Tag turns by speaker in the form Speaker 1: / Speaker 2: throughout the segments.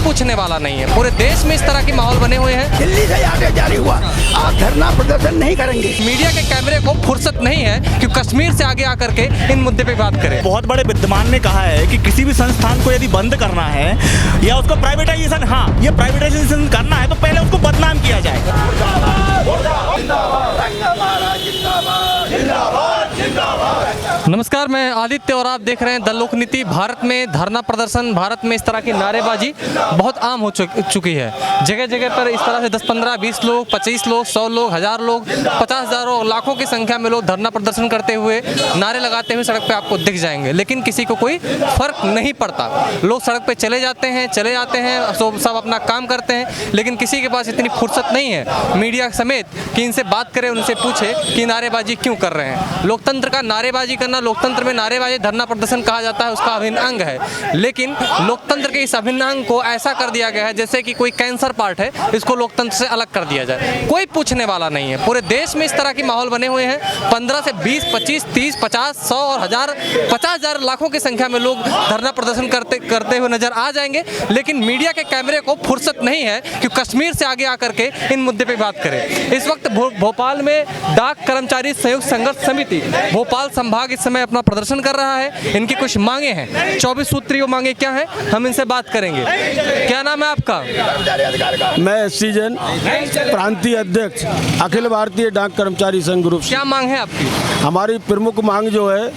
Speaker 1: पूछने वाला नहीं है। पूरे देश में इस तरह के माहौल बने हुए हैं।
Speaker 2: दिल्ली से आदेश जारी हुआ, आप धरना प्रदर्शन नहीं करेंगे।
Speaker 1: मीडिया के कैमरे को फुर्सत नहीं है कि कश्मीर से आगे आकर के इन मुद्दे पे बात करें।
Speaker 3: बहुत बड़े विद्वान ने कहा है कि किसी भी संस्थान को यदि बंद करना है या उसको प्राइवेटाइजेशन, हाँ ये प्राइवेटाइजेशन करना है तो पहले उसको बदनाम किया जाए।
Speaker 1: नमस्कार, मैं आदित्य और आप देख रहे हैं द लोकनीति। भारत में धरना प्रदर्शन, भारत में इस तरह की नारेबाजी बहुत आम हो चुकी है। जगह जगह पर इस तरह से 10, 15, 20 लोग, 25 लोग, 100 लोग, 1000 लोग, 50,000 लोग, लाखों की संख्या में लोग धरना प्रदर्शन करते हुए, नारे लगाते हुए सड़क पे आपको दिख जाएंगे। लेकिन किसी को कोई फर्क नहीं पड़ता। लोग सड़क पे चले जाते हैं, सब अपना काम करते हैं, लेकिन किसी के पास इतनी फुर्सत नहीं है मीडिया समेत कि इनसे बात करें, उनसे पूछे कि नारेबाजी क्यों कर रहे हैं। लोकतंत्र का नारेबाजी करना, लोकतंत्र में नारेबाजी धरना प्रदर्शन कहा जाता है, उसका अभिन्न अंग है। लेकिन लोकतंत्र के इस अभिन्न अंग को ऐसा कर दिया गया है जैसे कि कोई कैंसर पार्ट है, इसको लोकतंत्र से अलग कर दिया जाए। कोई पूछने वाला नहीं है। पूरे देश में इस तरह के माहौल बने हुए हैं। 15 से 20, 25, 30, 50, 100 और 1000, 50,000 लाखों की संख्या में लोग धरना प्रदर्शन करते हुए नजर आ जाएंगे। लेकिन मीडिया के कैमरे को फुर्सत नहीं है कि कश्मीर से आगे आकर के इन मुद्दे पे बात करें। इस वक्त भोपाल में डाक कर्मचारी संयुक्त संघर्ष समिति भोपाल संभाग इस समय अपना प्रदर्शन कर रहा है। इनकी कुछ मांगे हैं, 24 सूत्रीय मांगे क्या हैं, हम इनसे बात करेंगे। क्या नाम है आपका?
Speaker 4: मैं एससी जैन, प्रांतीय अध्यक्ष, अखिल भारतीय डाक कर्मचारी संघ ग्रुप।
Speaker 1: क्या मांग है आपकी?
Speaker 4: हमारी प्रमुख मांग जो है,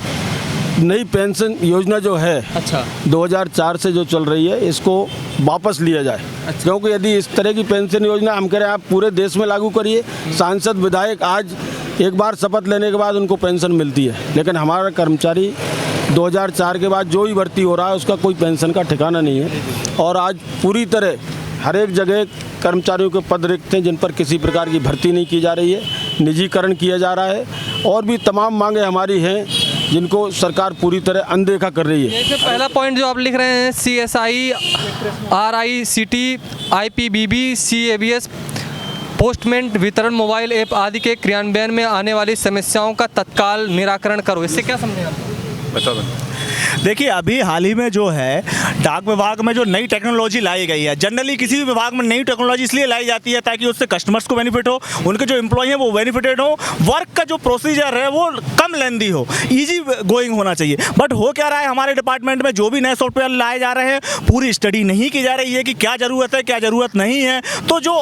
Speaker 4: नई पेंशन योजना जो है,
Speaker 1: अच्छा,
Speaker 4: 2004 से जो चल रही है, इसको वापस लिया जाए। अच्छा। क्योंकि यदि इस तरह की पेंशन योजना हम करें, आप पूरे देश में लागू करिए। सांसद विधायक आज एक बार शपथ लेने के बाद उनको पेंशन मिलती है, लेकिन हमारा कर्मचारी 2004 के बाद जो ही भर्ती हो रहा है उसका कोई पेंशन का ठिकाना नहीं है। और आज पूरी तरह हर एक जगह कर्मचारियों के पद रिक्त हैं जिन पर किसी प्रकार की भर्ती नहीं की जा रही है, निजीकरण किया जा रहा है। और भी तमाम मांगे हमारी हैं जिनको सरकार पूरी तरह अनदेखा कर रही है।
Speaker 1: पहला पॉइंट जो आप लिख रहे हैं, CSI, RICT, IPBB, CABS, पोस्टमेंट वितरण मोबाइल ऐप आदि के क्रियान्वयन में आने वाली समस्याओं का तत्काल निराकरण करो। इससे क्या समझे आप?
Speaker 4: बता दो।
Speaker 3: देखिए, अभी हाल ही में जो है डाक विभाग में जो नई टेक्नोलॉजी लाई गई है, जनरली किसी भी विभाग में नई टेक्नोलॉजी इसलिए लाई जाती है ताकि उससे कस्टमर्स को बेनिफिट हो, उनके जो एम्प्लॉय हैं वो बेनिफिटेड हो, वर्क का जो प्रोसीजर है वो कम लेंदी हो, इजी गोइंग होना चाहिए। बट हो क्या रहा है, हमारे डिपार्टमेंट में जो भी नए सॉफ्टवेयर लाए जा रहे हैं, पूरी स्टडी नहीं की जा रही है कि क्या ज़रूरत है, क्या ज़रूरत नहीं है। तो जो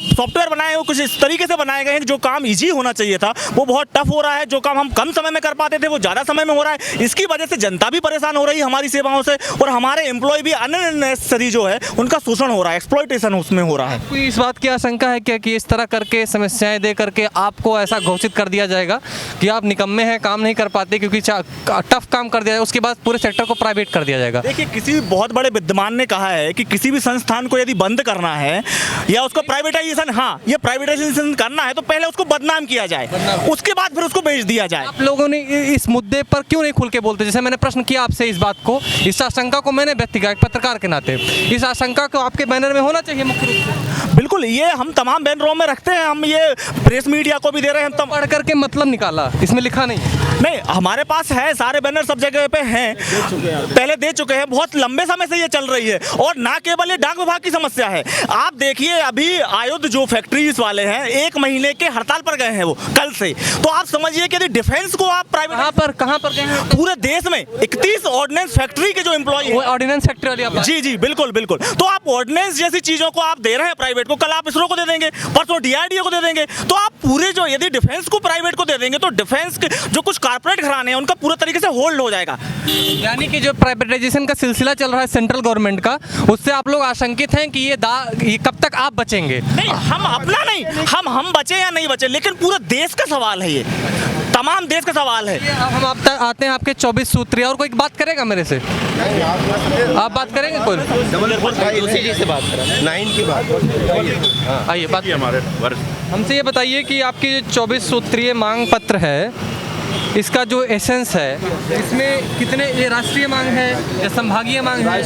Speaker 3: सॉफ्टवेयर बनाए वो कुछ इस तरीके से बनाए गए हैं, जो काम ईजी होना चाहिए था वो बहुत टफ हो रहा है। जो काम हम कम समय में कर पाते थे वो ज़्यादा समय में हो रहा है। इसकी वजह से जनता भी परेशान हो रही है हमारी सेवाओं से, और हमारे एम्प्लॉय भी अननेसेसरी जो है उनका शोषण हो रहा है, एक्सप्लॉइटेशन उसमें हो रहा है।
Speaker 1: कोई इस बात की आशंका है क्या कि इस तरह करके समस्याएं दे करके आपको ऐसा घोषित कर दिया जाएगा कि आप निकम्मे हैं, काम नहीं कर पाते, क्योंकि टफ काम कर दिया जाए, उसके बाद पूरे सेक्टर को प्राइवेट कर दिया जाएगा?
Speaker 3: देखिए, किसी भी बहुत बड़े विद्वान ने कहा है कि किसी भी संस्थान को यदि बंद करना है या उसको प्राइवेटाइजेशन, हाँ ये प्राइवेटाइजेशन करना है तो पहले उसको बदनाम किया जाए, उसके बाद फिर उसको बेच दिया जाए।
Speaker 1: आप लोगों ने इस मुद्दे पर क्यों नहीं खुल के बोलते? जैसे मैंने प्रश्न किया आपसे इस बात को, इस आशंका को मैंने व्यक्त किया एक पत्रकार के नाते, इस आशंका को आपके बैनर में होना चाहिए मुख्य रूप से।
Speaker 3: बिल्कुल, ये हम तमाम बैनरों में रखते हैं, हम ये प्रेस मीडिया को भी दे रहे हैं।
Speaker 1: पढ़ करके मतलब निकाला, इसमें लिखा नहीं,
Speaker 3: हमारे पास है, सारे बैनर सब जगह पे हैं, पहले दे चुके हैं, बहुत लंबे समय से ये चल रही है। और ना केवल ये डाक विभाग की समस्या है, आप देखिए अभी आयुध जो फैक्ट्रीज वाले हैं 1 महीने के हड़ताल पर गए हैं वो कल से। तो आप समझिए कि यदि डिफेंस को आप प्राइवेट
Speaker 1: कहाँ पर गए हैं?
Speaker 3: पूरे देश में 31 ऑर्डिनेंस फैक्ट्री के जो एम्प्लॉय
Speaker 1: ऑर्डिनेंस फैक्ट्री वाली आप?
Speaker 3: जी बिल्कुल। तो आप ऑर्डिनेंस जैसी चीजों को आप दे रहे हैं प्राइवेट को, कल आप इसरो को दे देंगे, परसों DRDO को दे देंगे। तो आप पूरे जो यदि डिफेंस को प्राइवेट को दे देंगे तो डिफेंस के जो कुछ कारपोरेट घराने हैं उनका पूरा तरीके से होल्ड हो जाएगा।
Speaker 1: यानी कि जो प्राइवेटाइजेशन का सिलसिला चल रहा है सेंट्रल गवर्नमेंट का, उससे आप लोग आशंकित हैं कि ये कब तक आप बचेंगे?
Speaker 3: नहीं, हम अपना नहीं, हम बचे या नहीं बचे, लेकिन पूरे देश का सवाल है, ये तमाम देश का सवाल है।
Speaker 1: हम आप तक आते हैं आपके 24 सूत्रीय। और कोई बात करेगा मेरे से? आप बात करेंगे? कोई
Speaker 2: उसी चीज से बात करें, 9 की बात।
Speaker 1: आइए बात। हमसे ये बताइए कि आपकी 24 सूत्रीय मांग पत्र है, इसका जो एसेंस है, इसमें कितने, ये राष्ट्रीय मांग है या संभागीय मांग है?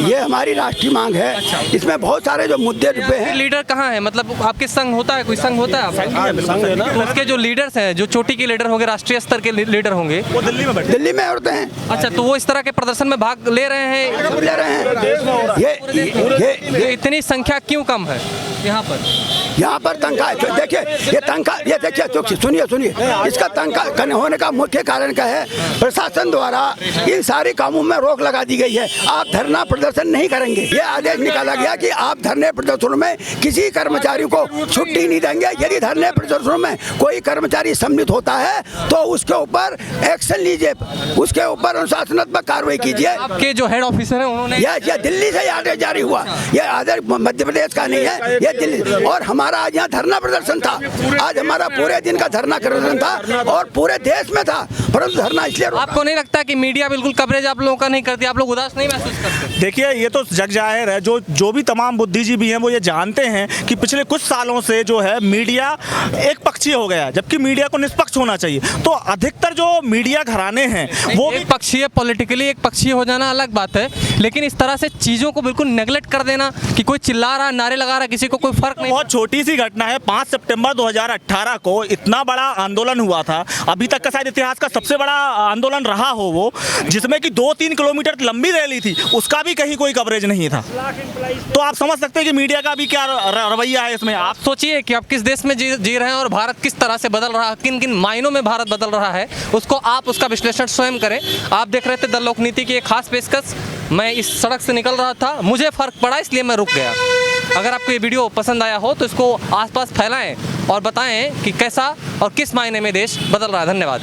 Speaker 5: ये हमारी राष्ट्रीय मांग है। इसमें बहुत सारे जो मुद्दे रुपए हैं।
Speaker 1: लीडर कहाँ है? मतलब आपके संघ होता है, कोई संघ होता है आपका? तो उसके जो लीडर्स हैं, जो चोटी के लीडर होंगे, राष्ट्रीय स्तर के लीडर होंगे,
Speaker 3: वो दिल्ली में
Speaker 5: होते हैं।
Speaker 1: अच्छा, तो वो इस तरह के प्रदर्शन में भाग ले रहे हैं?
Speaker 5: ले रहे हैं।
Speaker 1: ये इतनी संख्या क्यों कम है यहाँ पर?
Speaker 5: यहाँ पर तंखा देखिए, ये देखिए, सुनिए, इसका तंखा कम होने का मुख्य कारण क्या है? प्रशासन द्वारा इन सारे कामों में रोक लगा दी गई है। आप धरना प्रदर्शन नहीं करेंगे, ये आदेश निकाला गया कि आप धरने प्रदर्शनों में किसी कर्मचारी को छुट्टी नहीं देंगे। यदि धरने प्रदर्शनों में कोई कर्मचारी सम्मिलित होता है तो उसके ऊपर एक्शन लीजिए, उसके ऊपर अनुशासनात्मक कार्रवाई कीजिए।
Speaker 1: आपके जो हेड ऑफिसर हैं उन्होंने,
Speaker 5: ये दिल्ली से आदेश जारी हुआ, ये आदेश मध्य प्रदेश का नहीं है, ये दिल्ली। और हमारा आज यहाँ धरना प्रदर्शन था, आज हमारा पूरे दिन का धरना प्रदर्शन था और पूरे देश में था, परंतु धरना इसलिए।
Speaker 1: आपको नहीं लगता कि मीडिया बिल्कुल कवरेज आप लोगों का नहीं करती? आप लोग उदास नहीं महसूस करते?
Speaker 3: देखिए, ये तो जग जाहिर है, जो भी तमाम बुद्धिजीवी हैं वो ये जानते हैं कि पिछले कुछ सालों से जो है मीडिया एक पक्षीय हो गया, जबकि मीडिया को निष्पक्ष होना चाहिए। तो अधिकतर जो मीडिया घराने हैं वो
Speaker 1: एक पक्षीय, पॉलिटिकली एक पक्षीय हो जाना अलग बात है, लेकिन इस तरह से चीज़ों को बिल्कुल नेगलेक्ट कर देना कि कोई चिल्ला रहा, नारे लगा रहा, किसी को कोई फर्क नहीं।
Speaker 3: बहुत छोटी सी घटना है। 5 सितंबर 2018 को इतना बड़ा आंदोलन हुआ था, अभी तक का शायद इतिहास का सबसे बड़ा आंदोलन रहा हो वो, जिसमें कि 2-3 किलोमीटर लंबी रैली थी, उसका भी कहीं कोई कवरेज नहीं था। तो आप समझ सकते हैं कि मीडिया का भी क्या रवैया है इसमें। आप
Speaker 1: सोचिए कि आप किस देश में जी रहे हैं और भारत किस तरह से बदल रहा है, किन किन मायनों में भारत बदल रहा है, उसको आप उसका विश्लेषण स्वयं करें। आप देख रहे थे द लोकनीति की एक खास पेशकश। मैं इस सड़क से निकल रहा था, मुझे फर्क पड़ा, इसलिए मैं रुक गया। अगर आपको ये वीडियो पसंद आया हो तो इसको आसपास फैलाएं और बताएं कि कैसा और किस मायने में देश बदल रहा है। धन्यवाद।